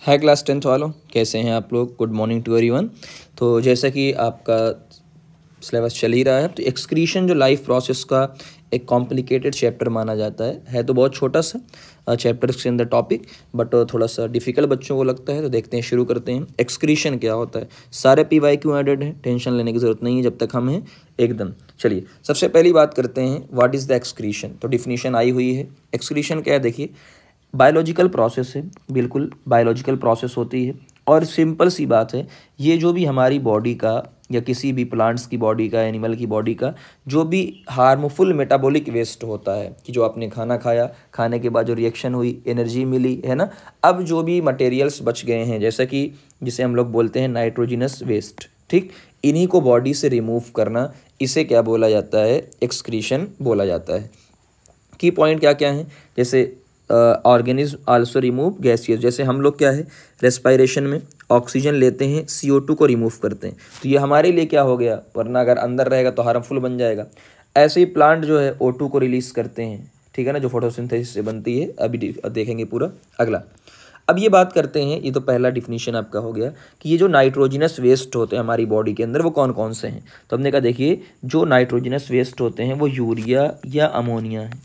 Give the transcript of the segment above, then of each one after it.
हाय class 10th वालों, कैसे हैं आप लोग। Good morning to everyone. तो जैसा कि आपका सिलेबस चल ही रहा है, तो एक्सक्रीशन जो लाइफ प्रोसेस का एक कॉम्प्लिकेटेड चैप्टर माना जाता है तो बहुत छोटा सा चैप्टर के अंदर टॉपिक, बट थोड़ा सा डिफिकल्ट बच्चों को लगता है। तो देखते हैं, शुरू करते हैं। एक्सक्रीशन क्या होता है, सारे PYQ एडेड हैं, टेंशन लेने की ज़रूरत नहीं है जब तक हम हैं एकदम। चलिए सबसे पहली बात करते हैं, व्हाट इज़ द एक्सक्रीशन। तो डिफिनीशन आई हुई है। एक्सक्रीशन क्या है, देखिए बायोलॉजिकल प्रोसेस है, बिल्कुल बायोलॉजिकल प्रोसेस होती है। और सिंपल सी बात है, ये जो भी हमारी बॉडी का या किसी भी प्लांट्स की बॉडी का, एनिमल की बॉडी का जो भी हार्मफुल मेटाबॉलिक वेस्ट होता है, कि जो आपने खाना खाया, खाने के बाद जो रिएक्शन हुई, एनर्जी मिली है ना, अब जो भी मटेरियल्स बच गए हैं, जैसा कि जिसे हम लोग बोलते हैं नाइट्रोजिनस वेस्ट, ठीक, इन्हीं को बॉडी से रिमूव करना, इसे क्या बोला जाता है, एक्सक्रीशन बोला जाता है। की पॉइंट क्या क्या है, जैसे ऑर्गेनिज्म आल्सो रिमूव गैसियस, जैसे हम लोग क्या है रेस्पायरेशन में ऑक्सीजन लेते हैं, CO2 को रिमूव करते हैं, तो ये हमारे लिए क्या हो गया, वरना अगर अंदर रहेगा तो हार्मफुल बन जाएगा। ऐसे ही प्लांट जो है O2 को रिलीज करते हैं, ठीक है ना, जो फोटोसिंथेसिस से बनती है। अभी देखेंगे पूरा अगला। अब ये बात करते हैं, ये तो पहला डिफिनीशन आपका हो गया कि ये जो नाइट्रोजिनस वेस्ट होते हैं हमारी बॉडी के अंदर, वो कौन कौन से हैं। तो हमने कहा देखिए, जो नाइट्रोजिनस वेस्ट होते हैं वो यूरिया या अमोनिया है,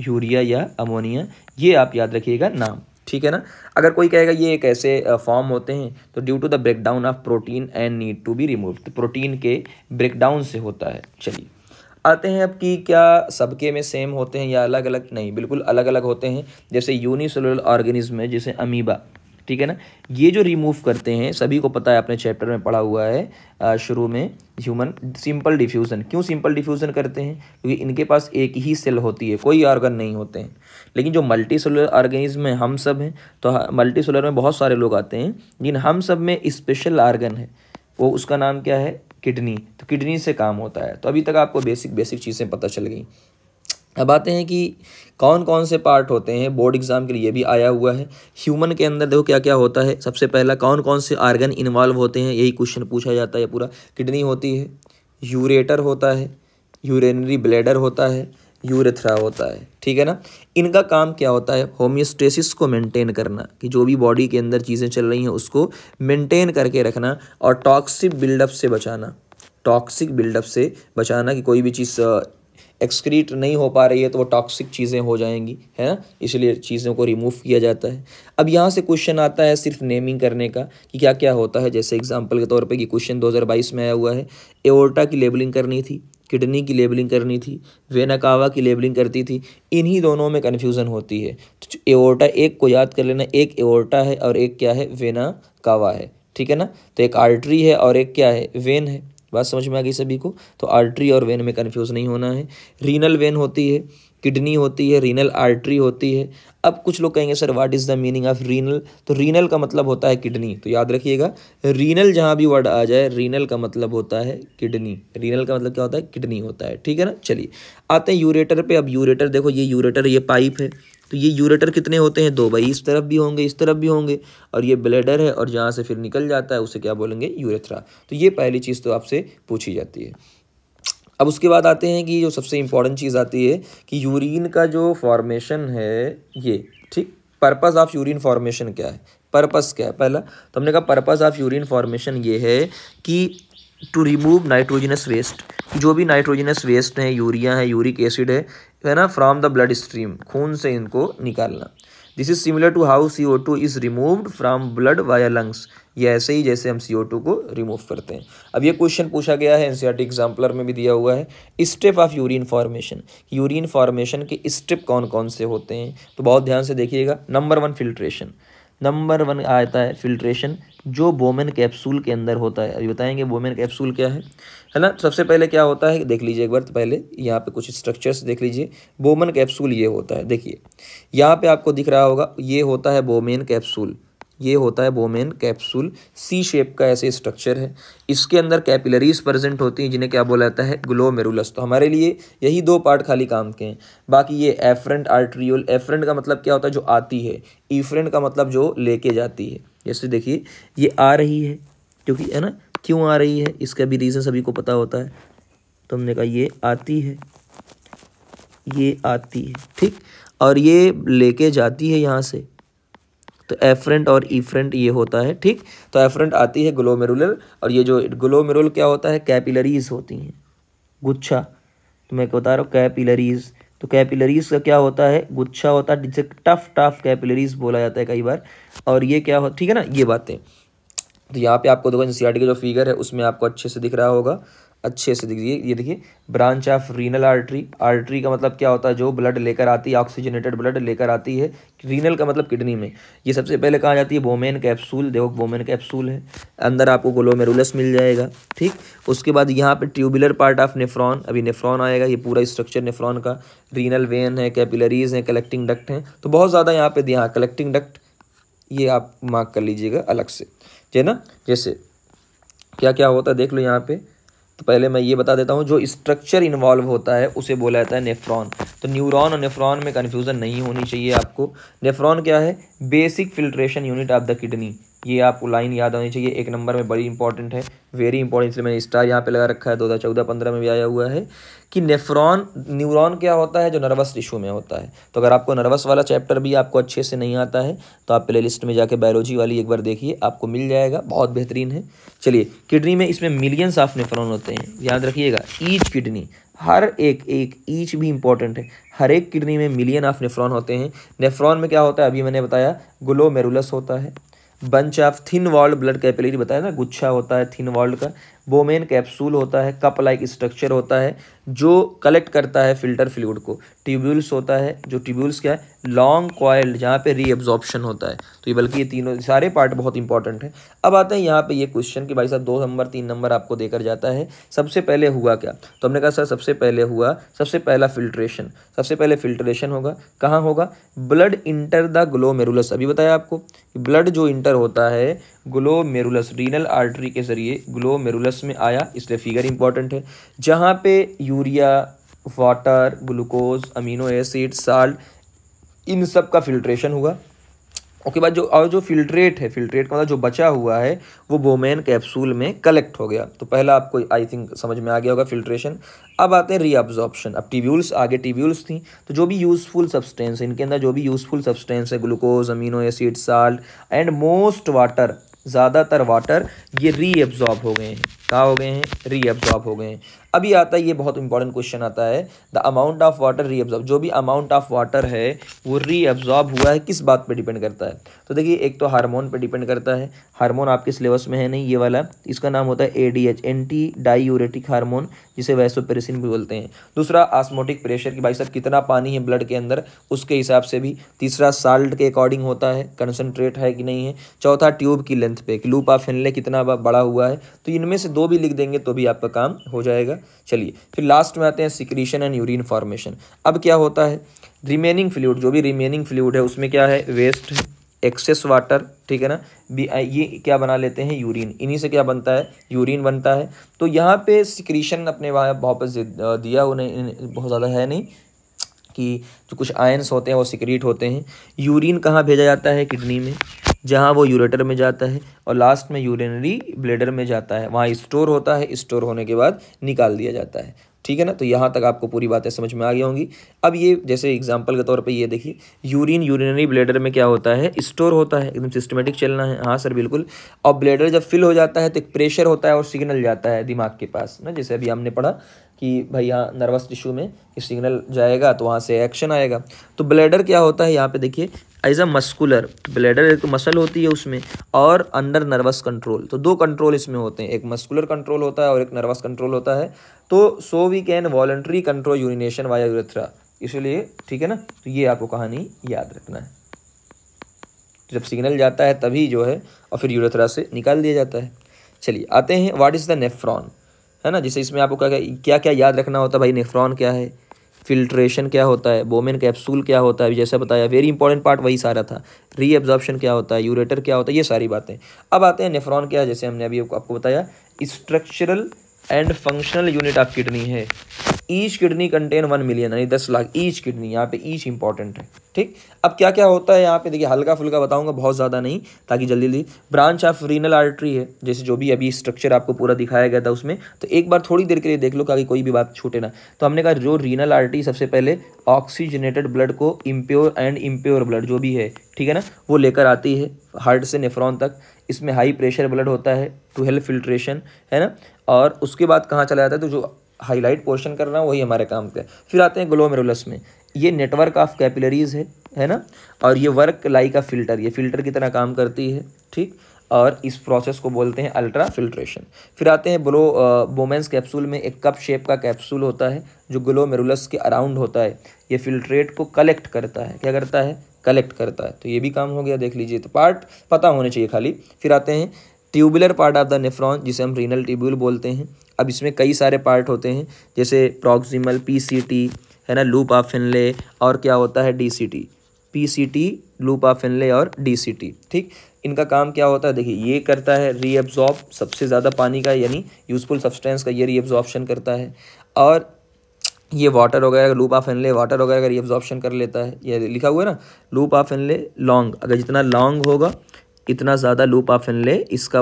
यूरिया या अमोनिया, ये आप याद रखिएगा नाम, ठीक है ना। अगर कोई कहेगा ये एक ऐसे फॉर्म होते हैं, तो due to the breakdown of protein and need to be remove, तो प्रोटीन के ब्रेकडाउन से होता है। चलिए आते हैं अब कि क्या सबके में सेम होते हैं या अलग अलग, नहीं, बिल्कुल अलग अलग होते हैं। जैसे यूनिसेलुलर ऑर्गेनिज्म है, जैसे अमीबा, ठीक है ना, ये जो रिमूव करते हैं, सभी को पता है, अपने चैप्टर में पढ़ा हुआ है शुरू में, ह्यूमन सिंपल डिफ्यूज़न। क्यों सिंपल डिफ्यूज़न करते हैं, क्योंकि इनके पास एक ही सेल होती है, कोई ऑर्गन नहीं होते हैं। लेकिन जो मल्टी सेलुलर ऑर्गेनिज्म है, हम सब हैं, तो मल्टी सेलुलर में बहुत सारे लोग आते हैं, लेकिन हम सब में स्पेशल ऑर्गन है, वो उसका नाम क्या है, किडनी। तो किडनी से काम होता है। तो अभी तक आपको बेसिक चीज़ें पता चल गई। अब आते हैं कि कौन कौन से पार्ट होते हैं, बोर्ड एग्जाम के लिए भी आया हुआ है। ह्यूमन के अंदर देखो क्या क्या होता है। सबसे पहला, कौन कौन से ऑर्गन इन्वॉल्व होते हैं, यही क्वेश्चन पूछा जाता है पूरा। किडनी होती है, यूरेटर होता है, यूरेनरी ब्लैडर होता है, यूरेथ्रा होता है, ठीक है ना। इनका काम क्या होता है, होमियोस्टेसिस को मेंटेन करना, कि जो भी बॉडी के अंदर चीज़ें चल रही हैं उसको मेंटेन करके रखना, और टॉक्सिक बिल्डअप से बचाना, टॉक्सिक बिल्डअप से बचाना, कि कोई भी चीज़ एक्सक्रीट नहीं हो पा रही है तो वो टॉक्सिक चीज़ें हो जाएंगी, है ना, इसलिए चीज़ों को रिमूव किया जाता है। अब यहाँ से क्वेश्चन आता है सिर्फ नेमिंग करने का, कि क्या क्या होता है। जैसे एग्जांपल के तौर पे कि क्वेश्चन 2022 में आया हुआ है, एओर्टा की लेबलिंग करनी थी, किडनी की लेबलिंग करनी थी, वेना कावा की लेबलिंग करती थी, इन्हीं दोनों में कन्फ्यूज़न होती है। तो एओर्टा एक को याद कर लेना, एक एओर्टा है और एक क्या है, वेना कावा है, ठीक है ना। तो एक आर्टरी है और एक क्या है, वेन है। बात समझ में आ गई सभी को। तो आर्टरी और वेन में कन्फ्यूज नहीं होना है। रीनल वेन होती है, किडनी होती है, रीनल आर्टरी होती है। अब कुछ लोग कहेंगे sir what is the meaning of renal, तो रीनल का मतलब होता है किडनी। तो याद रखिएगा, रीनल जहाँ भी वर्ड आ जाए, रीनल का मतलब होता है किडनी। रीनल का मतलब क्या होता है, किडनी होता है, ठीक है ना। चलिए आते हैं यूरेटर पे। अब यूरेटर देखो, ये यूरेटर, ये पाइप है, तो ये यूरेटर कितने होते हैं, दो भाई, इस तरफ भी होंगे, इस तरफ भी होंगे, और ये ब्लैडर है, और जहाँ से फिर निकल जाता है उसे क्या बोलेंगे, यूरेथ्रा। तो ये पहली चीज़ तो आपसे पूछी जाती है। अब उसके बाद आते हैं कि जो सबसे इम्पॉर्टेंट चीज़ आती है कि यूरिन का जो फॉर्मेशन है ये, ठीक, पर्पस ऑफ यूरिन फॉर्मेशन क्या है, पर्पस क्या है पहला। तो हमने कहा पर्पस ऑफ यूरिन फॉर्मेशन ये है कि टू रिमूव नाइट्रोजिनस वेस्ट, जो भी नाइट्रोजिनस वेस्ट है, यूरिया है, यूरिक एसिड है ना, फ्रॉम द ब्लड स्ट्रीम, खून से इनको निकालना। This is similar to how CO2 is removed from blood via lungs, ये ऐसे ही जैसे हम CO2 को रिमूव करते हैं। अब ये क्वेश्चन पूछा गया है, NCERT एग्जाम्पलर में भी दिया हुआ है, step of urine formation, urine formation के स्टेप कौन कौन से होते हैं। तो बहुत ध्यान से देखिएगा। नंबर 1 फिल्ट्रेशन, नंबर 1 आता है फिल्ट्रेशन, जो बोमेन कैप्सूल के अंदर होता है। अभी बताएंगे बोमेन कैप्सूल क्या है ना। सबसे पहले क्या होता है, देख लीजिए एक बार, तो पहले यहाँ पे कुछ स्ट्रक्चर्स देख लीजिए। बोमेन कैप्सूल ये होता है, देखिए यहाँ पे आपको दिख रहा होगा, ये होता है बोमेन कैप्सूल, ये होता है बोमेन कैप्सूल, सी शेप का ऐसे स्ट्रक्चर है। इसके अंदर कैपिलरीज प्रेजेंट होती हैं, जिन्हें क्या बोला जाता है, ग्लोमेरुलस। तो हमारे लिए यही दो पार्ट खाली काम के हैं। बाकी ये एफरेंट आर्ट्रियोल, एफरेंट का मतलब क्या होता है, जो आती है, इफरेंट का मतलब जो लेके जाती है। जैसे देखिए ये आ रही है, क्योंकि है ना, क्यों आ रही है इसका भी रीज़न सभी को पता होता है। तो हमने कहा ये आती है, ये आती है, ठीक, और ये लेके जाती है यहाँ से। तो एफरेंट और इफरेंट ये होता है, ठीक। तो एफरेंट आती है ग्लोमेरुलर, और ये जो ग्लोमेरुल क्या होता है, कैपिलरीज होती हैं, गुच्छा। तो मैं बता रहा हूँ कैपिलरीज, तो कैपिलरीज का क्या होता है, गुच्छा होता है, जिसे टफ कैपिलरीज बोला जाता है कई बार। और ये क्या हो, ठीक है ना, ये बातें। तो यहाँ पे आपको देखो एनसीईआरटी का जो फिगर है उसमें आपको अच्छे से दिख रहा होगा, अच्छे से दिखिए, ये देखिए branch of renal artery. Artery का मतलब क्या होता है, जो ब्लड लेकर आती है, ऑक्सीजनेटेड ब्लड लेकर आती है। रीनल का मतलब किडनी में। ये सबसे पहले कहाँ जाती है, बोमेन कैप्सूल, देखो बोमेन कैप्सूल है, अंदर आपको ग्लोमेरुलस मिल जाएगा, ठीक। उसके बाद यहाँ पे ट्यूबुलर पार्ट ऑफ नेफ्रॉन, अभी नेफ्रॉन आएगा, ये पूरा स्ट्रक्चर नेफ्रॉन का। रीनल वेन है, कैपिलरीज हैं, कलेक्टिंग डक्ट हैं, तो बहुत ज़्यादा यहाँ पे यहाँ कलेक्टिंग डक्ट, ये आप मार्क कर लीजिएगा अलग से, है ना। जैसे क्या क्या होता है देख लो यहाँ पे। तो पहले मैं ये बता देता हूँ, जो स्ट्रक्चर इन्वॉल्व होता है उसे बोला जाता है नेफ्रॉन। तो न्यूरॉन और नेफ्रॉन में कन्फ्यूज़न नहीं होनी चाहिए आपको। नेफ्रॉन क्या है, basic filtration unit of the kidney, ये आपको लाइन याद होनी चाहिए, एक नंबर में बड़ी इंपॉर्टेंट है, वेरी इंपॉर्टेंट, इसलिए मैंने स्टार यहाँ पे लगा रखा है, 2014-15 में भी आया हुआ है कि न्यूरॉन क्या होता है, जो नर्वस टिश्यू में होता है। तो अगर आपको नर्वस वाला चैप्टर भी आपको अच्छे से नहीं आता है तो आप प्ले लिस्ट में जाके बायोलॉजी वाली एक बार देखिए, आपको मिल जाएगा, बहुत बेहतरीन है। चलिए, किडनी में इसमें मिलियंस ऑफ नेफ्रॉन होते हैं, याद रखिएगा, ईच किडनी, हर एक ईच भी इंपॉर्टेंट है, हर एक किडनी में मिलियन ऑफ नेफ्रॉन होते हैं। नेफ्रॉन में क्या होता है, अभी मैंने बताया ग्लोमेरुलस होता है, bunch of thin walled blood capillary बताया ना, गुच्छा होता है थिन वॉल्ड का, बोमेन कैप्सूल होता है, कप लाइक स्ट्रक्चर होता है जो कलेक्ट करता है फिल्टर फ्लूइड को, ट्यूब्यूल्स होता है, जो ट्यूब्यूल्स क्या है, लॉन्ग कॉइल्ड, जहाँ पे रीएब्जॉर्प्शन होता है। तो ये बल्कि ये तीनों सारे पार्ट बहुत इंपॉर्टेंट है। अब आते हैं यहाँ पे ये क्वेश्चन कि भाई साहब 2 नंबर 3 नंबर आपको देकर जाता है, सबसे पहले हुआ क्या। तो हमने कहा सर सबसे पहले हुआ, सबसे पहला फिल्ट्रेशन, सबसे पहले फिल्ट्रेशन होगा, कहाँ होगा, ब्लड इंटर द ग्लोमेरुलस। अभी बताया आपको, ब्लड जो इंटर होता है ग्लोमेरुलस, रीनल आर्टरी के जरिए ग्लोमेरुलस में आया, इसलिए फिगर इंपॉर्टेंट है, जहाँ पे urea, water, glucose, amino acid, salt, इन सब का फिल्ट्रेशन हुआ। उसके बाद जो फिल्ट्रेट है, फिल्ट्रेट का मतलब जो बचा हुआ है वो बोमेन कैप्सूल में कलेक्ट हो गया। तो पहला आपको आई थिंक समझ में आ गया होगा फिल्ट्रेशन। अब आते हैं रीअब्जॉर्प्शन। अब ट्यूब्यूल्स, आगे ट्यूब्यूल्स थी, तो जो भी यूजफुल सब्सटेंस है, इनके अंदर जो भी यूजफुल सब्सटेंस है, glucose, amino acid, salt and most water, ज़्यादातर वाटर, ये रीअब्जॉर्ब हो गए हैं। कहाँ हो गए हैं, रीअब्जॉर्ब हो गए हैं। अभी आता है, ये बहुत इंपॉर्टेंट क्वेश्चन आता है, the amount of water reabsorb, जो भी अमाउंट ऑफ वाटर है वो रीअब्जॉर्ब हुआ है, किस बात पे डिपेंड करता है। तो देखिए, एक तो हार्मोन पे डिपेंड करता है, हार्मोन आपके सिलेबस में है नहीं ये वाला, इसका नाम होता है ADH, एंटी डाईयूरेटिक हार्मोन, जिसे वैसोप्रेसिन भी बोलते हैं। दूसरा ऑस्मोटिक प्रेशर, कि भाई साहब कितना पानी है ब्लड के अंदर, उसके हिसाब से भी। तीसरा साल्ट के अकॉर्डिंग होता है, कंसनट्रेट है कि नहीं है। चौथा ट्यूब की लेंथ पे, लूप ऑफ हेनले कितना बड़ा हुआ है। तो इनमें से 2 भी लिख देंगे तो भी आपका काम हो जाएगा। चलिए, फिर लास्ट में आते हैं सिक्रीशन एंड यूरिन फॉर्मेशन। अब क्या होता है, रिमेनिंग फ्लूइड, जो भी रिमेनिंग फ्लूइड है उसमें क्या है, वेस्ट है, एक्सेस वाटर, ठीक है ना, ये क्या बना लेते हैं, यूरिन, इन्हीं से क्या बनता है, यूरिन बनता है। तो यहाँ पे सिक्रीशन अपने वापस दिया उन्हें, बहुत ज़्यादा है नहीं, कि जो कुछ आयंस होते हैं वो सिक्रीट होते हैं। यूरिन कहाँ भेजा जाता है, किडनी में, जहाँ वो यूरेटर में जाता है, और लास्ट में यूरिनरी ब्लैडर में जाता है, वहाँ स्टोर होता है, स्टोर होने के बाद निकाल दिया जाता है, ठीक है ना। तो यहाँ तक आपको पूरी बातें समझ में आ गई होंगी। अब ये जैसे एग्जांपल के तौर पे ये देखिए, यूरिन यूरिनरी ब्लैडर में क्या होता है, स्टोर होता है, एकदम सिस्टमेटिक चलना है, हाँ सर बिल्कुल। और ब्लैडर जब फिल हो जाता है तो एक प्रेशर होता है और सिग्नल जाता है दिमाग के पास ना, जैसे अभी हमने पढ़ा कि भाई यहाँ नर्वस टिश्यू में सिग्नल जाएगा तो वहाँ से एक्शन आएगा। तो ब्लैडर क्या होता है, यहाँ पे देखिए, एज अ मस्कुलर, ब्लैडर एक तो मसल होती है उसमें, और अंडर नर्वस कंट्रोल। तो 2 कंट्रोल इसमें होते हैं, एक मस्कुलर कंट्रोल होता है और एक नर्वस कंट्रोल होता है। तो so we can voluntary control urination via urethra, इसलिए ठीक है ना। तो ये आपको कहानी याद रखना है, जब सिग्नल जाता है तभी जो है, और फिर यूरेथ्रा से निकाल दिया जाता है। चलिए आते हैं, व्हाट इज़ द नेफ्रॉन, है ना, जिसे इसमें आपको क्या क्या याद रखना होता है भाई। नेफ्रॉन क्या है, फिल्ट्रेशन क्या होता है, बोमेन कैप्सूल क्या होता है, जैसे बताया वेरी इंपॉर्टेंट पार्ट वही सारा था। रीअब्जॉर्प्शन क्या होता है, यूरेटर क्या होता है, ये सारी बातें। अब आते हैं नेफ्रॉन क्या है, जैसे हमने अभी आपको बताया, structural and functional unit of kidney है। ईच किडनी कंटेन 1 मिलियन, यानी 10 लाख ईच किडनी, यहाँ पे ईच इंपॉर्टेंट है। ठीक, अब क्या क्या होता है यहाँ पे देखिए, हल्का फुल्का बताऊंगा, बहुत ज़्यादा नहीं, ताकि जल्दी जल्दी। ब्रांच ऑफ रीनल आर्टरी है, जैसे जो भी अभी स्ट्रक्चर आपको पूरा दिखाया गया था उसमें, तो एक बार थोड़ी देर के लिए देख लो ताकि कोई भी बात छूटे ना। तो हमने कहा जो रीनल आर्टरी सबसे पहले ऑक्सीजनेटेड ब्लड को, इम्प्योर एंड इम्प्योर ब्लड जो भी है, ठीक है ना, वो लेकर आती है हार्ट से नेफ्रॉन तक। इसमें हाई प्रेशर ब्लड होता है टू हेल्प फिल्ट्रेशन, है ना। और उसके बाद कहाँ चला जाता है, तो जो हाईलाइट पोर्शन कर रहा हूँ वही हमारे काम का है। फिर आते हैं ग्लोमेरुलस में, ये नेटवर्क ऑफ कैपिलरीज है ना, और ये वर्क लाइक अ फिल्टर, ये फिल्टर की तरह काम करती है। ठीक, और इस प्रोसेस को बोलते हैं अल्ट्रा फिल्ट्रेशन। फिर आते हैं बोमेंस कैप्सूल में, एक कप शेप का कैप्सूल होता है जो ग्लोमेरुलस के अराउंड होता है। ये फिल्ट्रेट को कलेक्ट करता है, क्या करता है, कलेक्ट करता है। तो ये भी काम हो गया, देख लीजिए, तो पार्ट पता होने चाहिए खाली। फिर आते हैं tubular part of the nephron, जिसे हम रीनल ट्यूब्यूल बोलते हैं। अब इसमें कई सारे पार्ट होते हैं, जैसे प्रॉक्सिमल, पीसीटी, है ना, लूप ऑफ फिनले, और क्या होता है डीसीटी, पीसीटी, लूप ऑफ फिनले और डीसीटी। ठीक, इनका काम क्या होता है, देखिए, ये करता है रीअब्जॉर्ब, सबसे ज़्यादा पानी का यानी यूजफुल सब्सटेंस का ये रीअब्जॉर्प्शन करता है। और ये वाटर हो गया, लूप ऑफ फिनले वाटर हो गया, अगर रीअब्जॉर्प्शन कर लेता है, ये लिखा हुआ है ना, लूप ऑफ फिनले लॉन्ग, अगर जितना लॉन्ग होगा इतना ज़्यादा लूप ऑफ फिनले इसका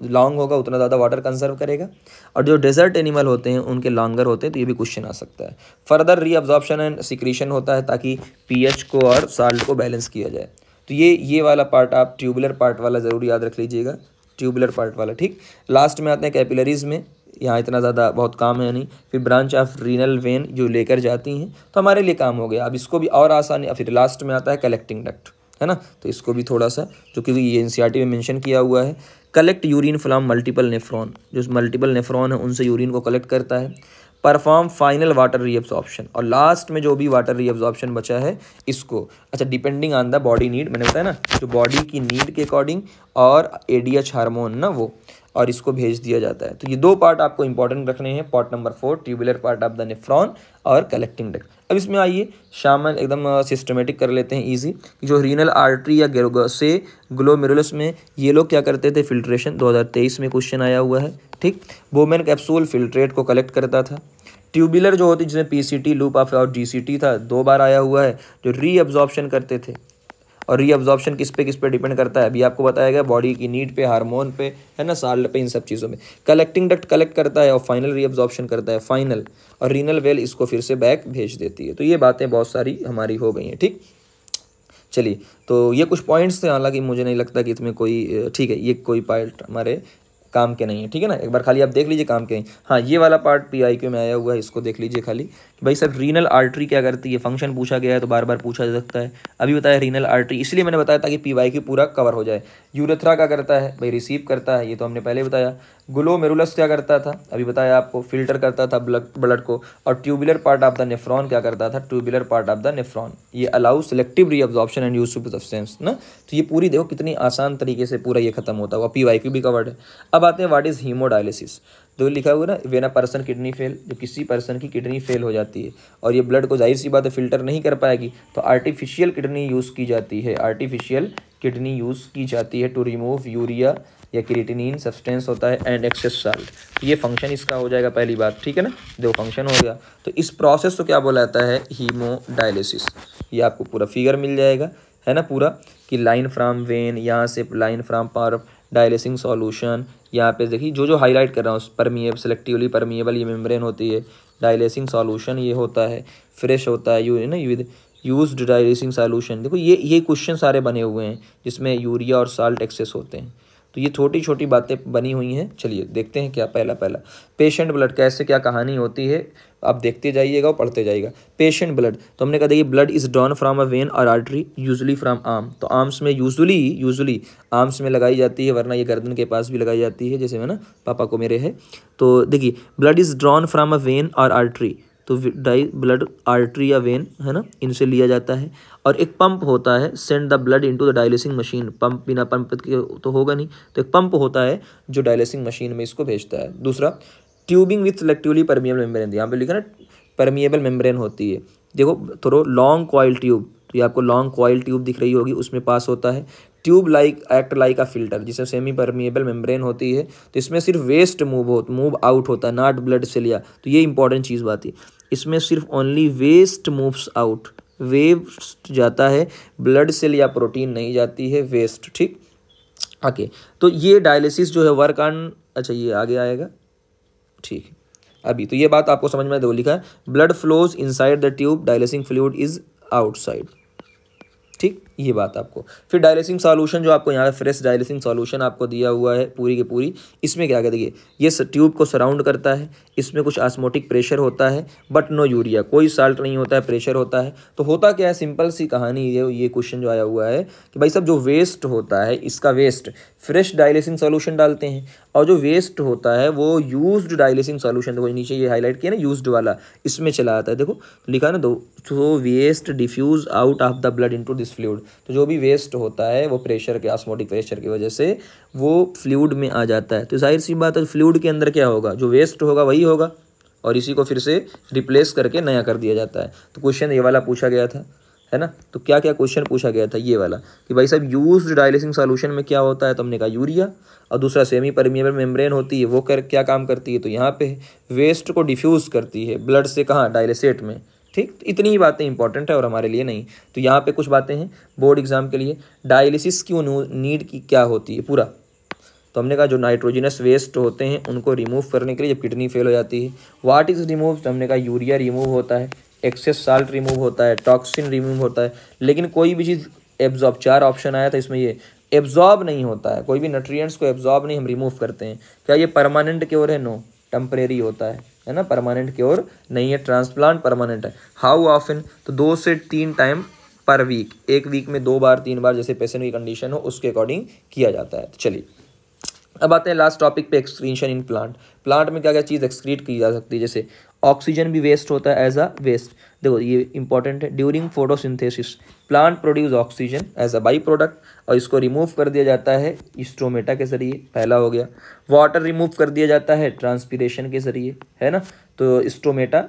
लॉन्ग होगा, उतना ज़्यादा वाटर कंजर्व करेगा। और जो डेजर्ट एनिमल होते हैं उनके लॉन्गर होते हैं, तो ये भी क्वेश्चन आ सकता है। फर्दर रीअब्जॉर्प्शन एंड सिक्रीशन होता है ताकि पीएच को और साल्ट को बैलेंस किया जाए। तो ये वाला पार्ट आप ट्यूबुलर पार्ट वाला ज़रूर याद रख लीजिएगा, ट्यूबुलर पार्ट वाला। ठीक, लास्ट में आते हैं कैपिलरीज में, यहाँ इतना ज़्यादा बहुत काम है नहीं। फिर ब्रांच ऑफ रीनल वेन जो लेकर जाती हैं, तो हमारे लिए काम हो गया। अब इसको भी और आसानी, फिर लास्ट में आता है कलेक्टिंग डक्ट, है ना, तो इसको भी थोड़ा सा, जो कि ये एनसीईआरटी में मेंशन किया हुआ है, collect urine from multiple nephron, जो मल्टीपल नेफ्रॉन है उनसे यूरिन को कलेक्ट करता है। परफॉर्म फाइनल वाटर रीअब्जॉर्प्शन, और लास्ट में जो भी वाटर रीअब्जॉर्प्शन बचा है इसको, अच्छा, depending on the body need, मैंने बताया ना, जो बॉडी की नीड के अकॉर्डिंग और एडीएच हार्मोन ना वो, और इसको भेज दिया जाता है। तो ये दो पार्ट आपको इंपॉर्टेंट रखने हैं, part number 4 tubular part of the nephron और कलेक्टिंग डक्ट। अब इसमें आइए शामिल एकदम सिस्टमेटिक कर लेते हैं इजी, कि जो रीनल आर्टरी या से ग्लोमेरुलस में ये लोग क्या करते थे, फिल्ट्रेशन, 2023 में क्वेश्चन आया हुआ है। ठीक, बोमेन कैप्सूल फिल्ट्रेट को कलेक्ट करता था। ट्यूबुलर जो होती, जिसमें पीसीटी, लूप ऑफ और जीसीटी था, 2 बार आया हुआ है, जो रीअब्जॉर्प्शन करते थे। और रीअब्जॉर्प्शन किस पे डिपेंड करता है, अभी आपको बताया गया, बॉडी की नीड पे, हार्मोन पे, है ना, साल्ट पे, इन सब चीज़ों में। कलेक्टिंग डक्ट कलेक्ट करता है और फाइनल रीअब्जॉर्प्शन करता है, फाइनल, और रीनल वेल इसको फिर से बैक भेज देती है। तो ये बातें बहुत सारी हमारी हो गई हैं। ठीक, चलिए, तो ये कुछ पॉइंट्स थे, हालांकि मुझे नहीं लगता कि इसमें कोई, ठीक है, ये कोई पॉइंट हमारे काम के नहीं है, ठीक है ना, एक बार खाली आप देख लीजिए काम के हैं। हाँ, ये वाला पार्ट पीआईक्यू में आया हुआ है, इसको देख लीजिए खाली, कि भाई सर रीनल आर्टरी क्या करती है, फंक्शन पूछा गया है तो बार बार पूछा जा सकता है। अभी बताया रीनल आर्टरी, इसलिए मैंने बताया ताकि पीवाईक्यू पूरा कवर हो जाए। यूरेथ्रा क्या करता है, भाई रिसीव करता है, ये तो हमने पहले बताया। ग्लोमेरुलस क्या करता था, अभी बताया आपको, फिल्टर करता था ब्लड को। और tubular part of the nephron क्या करता था, tubular part of the nephron, ये allow selective reabsorption and use of substance ना। तो ये पूरी देखो कितनी आसान तरीके से पूरा ये खत्म होता हुआ, पीवाईक्यू भी कवर्ड है। अब आते हैं व्हाट इज हीमोडायलिसिस, तो लिखा हुआ ना, when a person kidney fail, जब किसी पर्सन की किडनी फेल हो जाती है और ये ब्लड को जाहिर सी बात है फिल्टर नहीं कर पाएगी, तो आर्टिफिशियल किडनी यूज़ की जाती है, आर्टिफिशियल किडनी यूज़ की जाती है टू रिमूव यूरिया या क्रिएटिनिन सब्सटेंस होता है एंड एक्सेस साल्ट। ये फंक्शन इसका हो जाएगा पहली बात, ठीक है ना, देखो फंक्शन हो गया। तो इस प्रोसेस को क्या बोला जाता है, हीमोडायलिसिस। ये आपको पूरा फिगर मिल जाएगा, है ना, पूरा, कि लाइन फ्रॉम वेन, यहाँ से लाइन फ्रॉम पर डायलिसिंग सॉल्यूशन, यहाँ पे देखिए जो हाईलाइट कर रहा हूँ, परमिएबल, सेलेक्टिवली परमिएबल ये मेम्ब्रेन होती है, डायलिसिंग सॉल्यूशन ये होता है, फ्रेश होता है ना विद यूज्ड डायलिसिंग सॉल्यूशन। देखो ये क्वेश्चन सारे बने हुए हैं जिसमें यूरिया और साल्ट एक्सेस होते हैं, तो ये छोटी छोटी बातें बनी हुई हैं। चलिए देखते हैं क्या पहला पेशेंट ब्लड कैसे क्या कहानी होती है, आप देखते जाइएगा और पढ़ते जाइएगा। पेशेंट ब्लड, तो हमने कहा देखिए, blood is drawn from a when और आर्टरी, यूजुअली फ्रॉम आर्म, तो आर्म्स में यूजुअली आर्म्स में लगाई जाती है, वरना ये गर्दन के पास भी लगाई जाती है, जैसे है ना पापा को मेरे है। तो देखिए, blood is drawn from a when और आर्टरी, तो ब्लड आर्टरी या वेन, है ना, इनसे लिया जाता है। और एक पंप होता है, send the blood into the dialysing machine, pump, बिना पंप के तो होगा नहीं, तो एक पंप होता है जो डायलिसिंग मशीन में इसको भेजता है। दूसरा, tubing with selectively permeable membrane, यहाँ पे लिखा ना परमिएबल मेम्ब्रेन होती है, देखो थोड़ा लॉन्ग कॉइल ट्यूब, तो ये आपको लॉन्ग कॉइल ट्यूब दिख रही होगी, उसमें पास होता है। Tube like act like a filter, जिसमें सेमी परमिएबल मेम्ब्रेन होती है, तो इसमें सिर्फ वेस्ट मूव आउट होता है, नॉट ब्लड से लिया, तो ये इंपॉर्टेंट चीज़ बात है। इसमें सिर्फ only waste moves out, waste जाता है, ब्लड सेल या प्रोटीन नहीं जाती है, वेस्ट। ठीक, ओके। तो ये डायलिसिस जो है वर्क ऑन, अच्छा ये आगे आएगा, ठीक है। अभी तो ये बात आपको समझ में, दो लिखा है blood flows inside the tube, dialysing fluid is outside. ठीक, ये बात आपको। फिर डायलिसिंग सॉल्यूशन जो आपको यहाँ फ्रेश डायलिसिंग सॉल्यूशन आपको दिया हुआ है पूरी की पूरी, इसमें क्या क्या देखिए, ये ट्यूब को सराउंड करता है, इसमें कुछ ऑस्मोटिक प्रेशर होता है बट नो यूरिया, कोई साल्ट नहीं होता है, प्रेशर होता है। तो होता क्या है, सिंपल सी कहानी ये क्वेश्चन जो आया हुआ है कि भाई साहब जो वेस्ट होता है, इसका वेस्ट फ्रेश डायलिसिंग सॉल्यूशन डालते हैं, और जो वेस्ट होता है वो यूज्ड डायलिसिंग सॉल्यूशन, देखो नीचे ये हाईलाइट किया ना यूज्ड वाला, इसमें चला आता है, देखो लिखा है ना, तो waste diffuse out of the blood into this fluid. तो जो भी वेस्ट होता है वो प्रेशर के, ऑस्मोटिक प्रेशर की वजह से वो फ्लूइड में आ जाता है। तो जाहिर सी बात है फ्लूइड के अंदर क्या होगा, जो वेस्ट होगा वही होगा, और इसी को फिर से रिप्लेस करके नया कर दिया जाता है। तो क्वेश्चन ये वाला पूछा गया था, है ना। तो क्या क्या क्वेश्चन पूछा गया था, ये वाला कि भाई साहब यूज्ड डायलिसिंग सॉल्यूशन में क्या होता है, तो हमने कहा यूरिया, और दूसरा सेमी परमिएबल मेम्ब्रेन होती है, वो क्या काम करती है, तो यहाँ पे वेस्ट को डिफ्यूज़ करती है ब्लड से, कहाँ, डायलिसेट में। ठीक, तो इतनी ही बातें इंपॉर्टेंट है और हमारे लिए नहीं। तो यहाँ पे कुछ बातें हैं बोर्ड एग्जाम के लिए, डायलिसिस की नीड की क्या होती है पूरा, तो हमने कहा जो नाइट्रोजनस वेस्ट होते हैं उनको रिमूव करने के लिए जब किडनी फेल हो जाती है। व्हाट इज रिमूव, तो हमने कहा यूरिया रिमूव होता है, एक्सेस साल्ट रिमूव होता है, टॉक्सिन रिमूव होता है, लेकिन कोई भी चीज़ एब्जॉर्ब, 4 ऑप्शन आया था इसमें, ये एब्जॉर्ब नहीं होता है, कोई भी न्यूट्रिएंट्स को एब्जॉर्ब नहीं हम रिमूव करते हैं। क्या ये परमानेंट क्योर है, नो, टेम्परेरी होता है ना, परमानेंट क्योर नहीं है, ट्रांसप्लांट परमानेंट है। हाउ ऑफन, तो 2 से 3 टाइम पर वीक, एक वीक में 2 बार 3 बार, जैसे पेशेंट की कंडीशन हो उसके अकॉर्डिंग किया जाता है। तो चलिए अब आते हैं लास्ट टॉपिक पे, एक्सक्रीशन इन प्लांट। प्लांट में क्या क्या चीज़ एक्सक्रीट की जा सकती है, जैसे ऑक्सीजन भी वेस्ट होता है एज अ वेस्ट, देखो ये इंपॉर्टेंट है। During photosynthesis plant produce oxygen as a by product, और इसको रिमूव कर दिया जाता है स्टोमेटा के जरिए, पहला हो गया। वाटर रिमूव कर दिया जाता है ट्रांसपीरेशन के जरिए, है ना, तो स्टोमेटा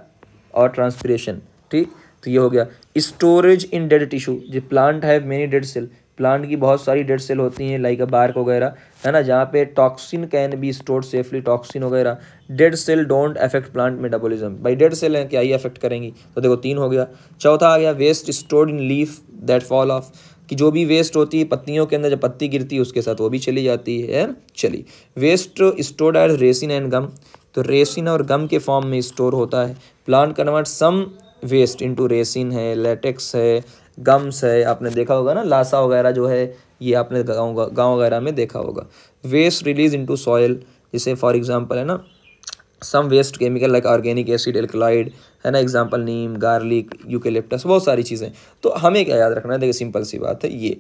और ट्रांसपीरेशन। ठीक, तो ये हो गया। स्टोरेज इन डेड टिश्यू, जो plant have many dead cell, plant की बहुत सारी डेड सेल होती हैं लाइक अ बार्क वगैरह, है ना, जहाँ पे toxin can be stored safely, toxin वगैरह। Dead cell don't affect plant metabolism, भाई डेड सेल हैं क्या ही अफेक्ट करेंगी, तो देखो 3 हो गया। चौथा आ गया waste stored in leaf that fall off, कि जो भी वेस्ट होती है पत्तियों के अंदर, जब पत्ती गिरती है उसके साथ वो भी चली जाती है ना। चलिए, waste stored as resin and gum, तो रेसिन और गम के फॉर्म में स्टोर होता है। Plant convert some waste into resin है, लेटेक्स है, गम्स है, आपने देखा होगा ना, लासा वगैरह जो है ये आपने गाँव वगैरह में देखा होगा। वेस्ट रिलीज इनटू सॉइल, जैसे फॉर एग्जांपल है ना, some waste chemical like organic acid, alkaloid, है ना, एग्जांपल नीम, गार्लिक, यूकेलिप्टस, बहुत सारी चीज़ें। तो हमें क्या याद रखना है, देखिए सिंपल सी बात है ये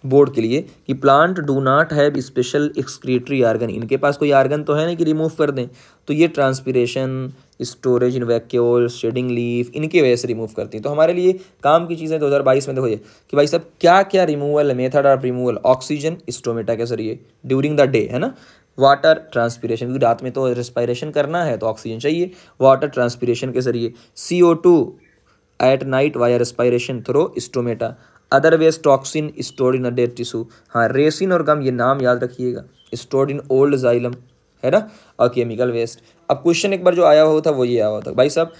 बोर्ड के लिए, कि plant do not have special excretory organ, इनके पास कोई आर्गन तो है नहीं कि रिमूव कर दें, तो ये transpiration, storage in vacuole, shedding leaf, इनकी वजह से रिमूव करती हैं। तो हमारे लिए काम की चीज़ें 2022 में देखो ये कि भाई साहब क्या क्या रिमूवल है, method of removal, oxygen stomata के जरिए ड्यूरिंग द डे, है ना, वाटर ट्रांसपीरेशन, क्योंकि रात में तो रेस्पायरेशन करना है तो ऑक्सीजन चाहिए, वाटर ट्रांसपीरेशन के जरिए। CO2 at night via respiration through stomata. Other waste toxin stored in a dead tissue, हाँ रेसिन और गम ये नाम याद रखिएगा, स्टोर्ड इन ओल्ड जाइलम, है ना, और केमिकल वेस्ट। अब क्वेश्चन एक बार जो आया हुआ था वो ये आया हुआ था, भाई साहब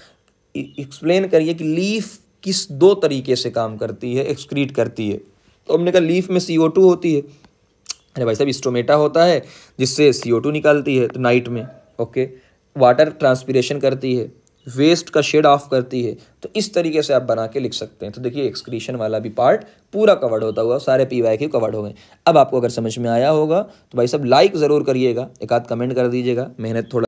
एक्सप्लेन करिए कि लीफ किस 2 तरीके से काम करती है, एक्सक्रीट करती है। तो हमने कहा लीफ में CO2 होती है, अरे भाई साहब स्टोमेटा होता है जिससे CO2 निकालती है तो नाइट में, ओके, वाटर ट्रांसपीरेशन करती है, वेस्ट का शेड ऑफ करती है। तो इस तरीके से आप बना के लिख सकते हैं। तो देखिए एक्सक्रीशन वाला भी पार्ट पूरा कवर्ड होता हुआ सारे PYQ कवर्ड हो गए। अब आपको अगर समझ में आया होगा तो भाई साहब लाइक ज़रूर करिएगा, एक आध कमेंट कर दीजिएगा, मेहनत थोड़ा